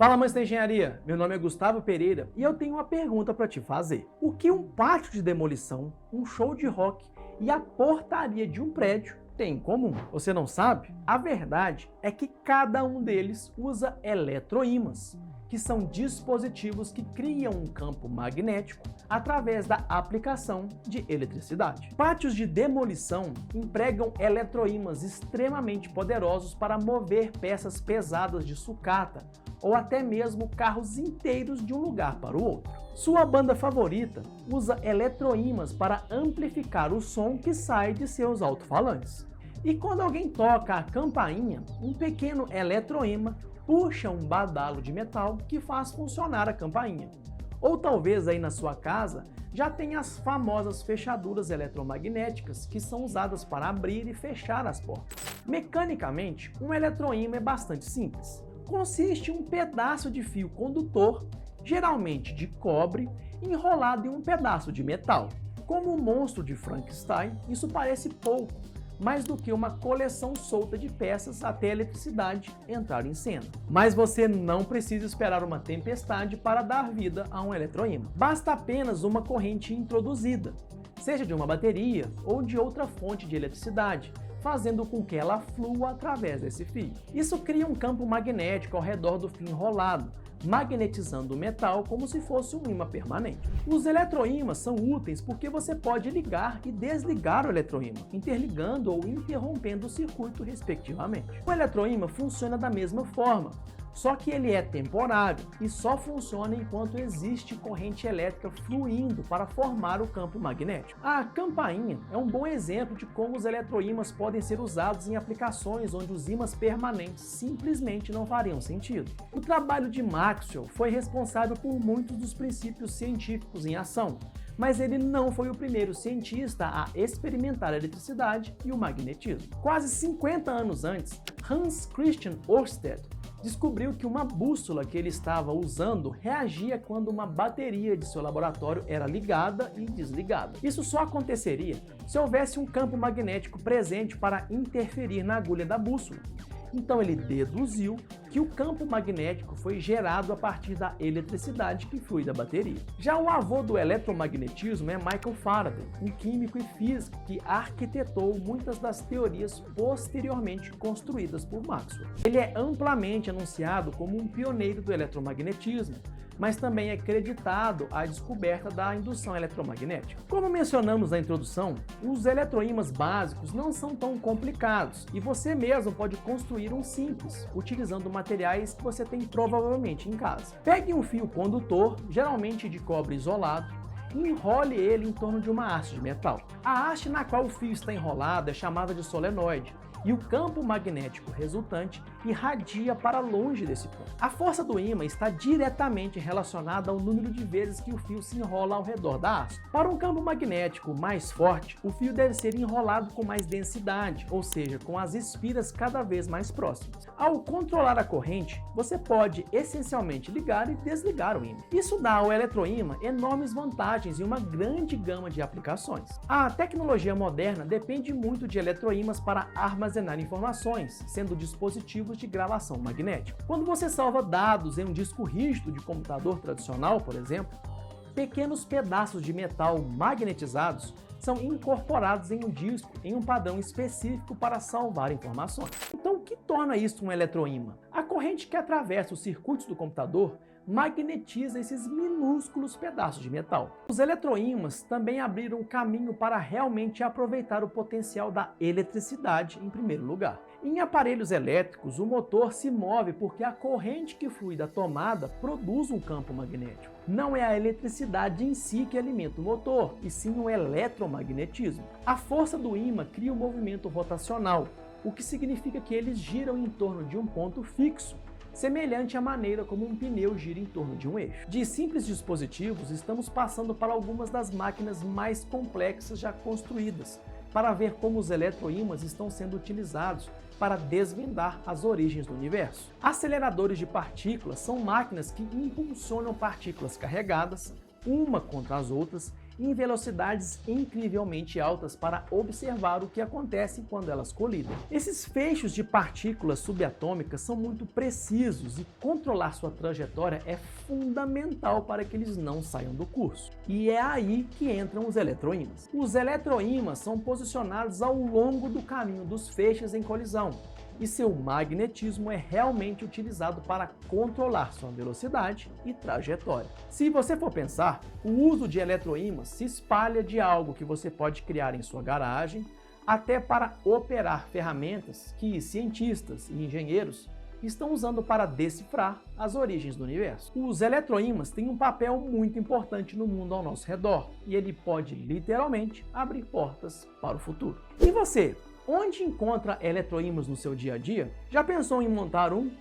Fala, amantes da engenharia! Meu nome é Gustavo Pereira e eu tenho uma pergunta para te fazer. O que um pátio de demolição, um show de rock e a portaria de um prédio têm em comum? Você não sabe? A verdade é que cada um deles usa eletroímãs, que são dispositivos que criam um campo magnético através da aplicação de eletricidade. Pátios de demolição empregam eletroímãs extremamente poderosos para mover peças pesadas de sucata ou até mesmo carros inteiros de um lugar para o outro. Sua banda favorita usa eletroímãs para amplificar o som que sai de seus alto-falantes. E quando alguém toca a campainha, um pequeno eletroímã puxa um badalo de metal que faz funcionar a campainha. Ou talvez aí na sua casa já tenha as famosas fechaduras eletromagnéticas que são usadas para abrir e fechar as portas. Mecanicamente, um eletroímã é bastante simples. Consiste em um pedaço de fio condutor, geralmente de cobre, enrolado em um pedaço de metal. Como o monstro de Frankenstein, isso parece pouco, mais do que uma coleção solta de peças até a eletricidade entrar em cena. Mas você não precisa esperar uma tempestade para dar vida a um eletroímã. Basta apenas uma corrente introduzida, seja de uma bateria ou de outra fonte de eletricidade, fazendo com que ela flua através desse fio. Isso cria um campo magnético ao redor do fio enrolado, magnetizando o metal como se fosse um ímã permanente. Os eletroímãs são úteis porque você pode ligar e desligar o eletroímã, interligando ou interrompendo o circuito respectivamente. O eletroímã funciona da mesma forma, só que ele é temporário e só funciona enquanto existe corrente elétrica fluindo para formar o campo magnético. A campainha é um bom exemplo de como os eletroímãs podem ser usados em aplicações onde os ímãs permanentes simplesmente não fariam sentido. O trabalho de Maxwell foi responsável por muitos dos princípios científicos em ação, mas ele não foi o primeiro cientista a experimentar a eletricidade e o magnetismo. Quase 50 anos antes, Hans Christian Ørsted descobriu que uma bússola que ele estava usando reagia quando uma bateria de seu laboratório era ligada e desligada. Isso só aconteceria se houvesse um campo magnético presente para interferir na agulha da bússola. Então ele deduziu que o campo magnético foi gerado a partir da eletricidade que flui da bateria. Já o avô do eletromagnetismo é Michael Faraday, um químico e físico que arquitetou muitas das teorias posteriormente construídas por Maxwell. Ele é amplamente anunciado como um pioneiro do eletromagnetismo, mas também é creditado à descoberta da indução eletromagnética. Como mencionamos na introdução, os eletroímãs básicos não são tão complicados e você mesmo pode construir um simples, utilizando materiais que você tem provavelmente em casa. Pegue um fio condutor, geralmente de cobre isolado, e enrole ele em torno de uma haste de metal. A haste na qual o fio está enrolado é chamada de solenoide, e o campo magnético resultante irradia para longe desse ponto. A força do ímã está diretamente relacionada ao número de vezes que o fio se enrola ao redor da haste. Para um campo magnético mais forte, o fio deve ser enrolado com mais densidade, ou seja, com as espiras cada vez mais próximas. Ao controlar a corrente, você pode essencialmente ligar e desligar o ímã. Isso dá ao eletroímã enormes vantagens em uma grande gama de aplicações. A tecnologia moderna depende muito de eletroímãs para armazenar informações, sendo dispositivos de gravação magnética. Quando você salva dados em um disco rígido de computador tradicional, por exemplo, pequenos pedaços de metal magnetizados são incorporados em um disco em um padrão específico para salvar informações. Então, o que torna isso um eletroímã? A corrente que atravessa os circuitos do computador magnetiza esses minúsculos pedaços de metal. Os eletroímãs também abriram o caminho para realmente aproveitar o potencial da eletricidade em primeiro lugar. Em aparelhos elétricos, o motor se move porque a corrente que flui da tomada produz um campo magnético. Não é a eletricidade em si que alimenta o motor, e sim o eletromagnetismo. A força do ímã cria um movimento rotacional, o que significa que eles giram em torno de um ponto fixo, semelhante à maneira como um pneu gira em torno de um eixo. De simples dispositivos, estamos passando para algumas das máquinas mais complexas já construídas, para ver como os eletroímãs estão sendo utilizados para desvendar as origens do universo. Aceleradores de partículas são máquinas que impulsionam partículas carregadas, uma contra as outras, em velocidades incrivelmente altas para observar o que acontece quando elas colidem. Esses feixes de partículas subatômicas são muito precisos e controlar sua trajetória é fundamental para que eles não saiam do curso. E é aí que entram os eletroímãs. Os eletroímãs são posicionados ao longo do caminho dos feixes em colisão, e seu magnetismo é realmente utilizado para controlar sua velocidade e trajetória. Se você for pensar, o uso de eletroímãs se espalha de algo que você pode criar em sua garagem até para operar ferramentas que cientistas e engenheiros estão usando para decifrar as origens do universo. Os eletroímãs têm um papel muito importante no mundo ao nosso redor e ele pode literalmente abrir portas para o futuro. E você? Onde encontra eletroímãs no seu dia a dia? Já pensou em montar um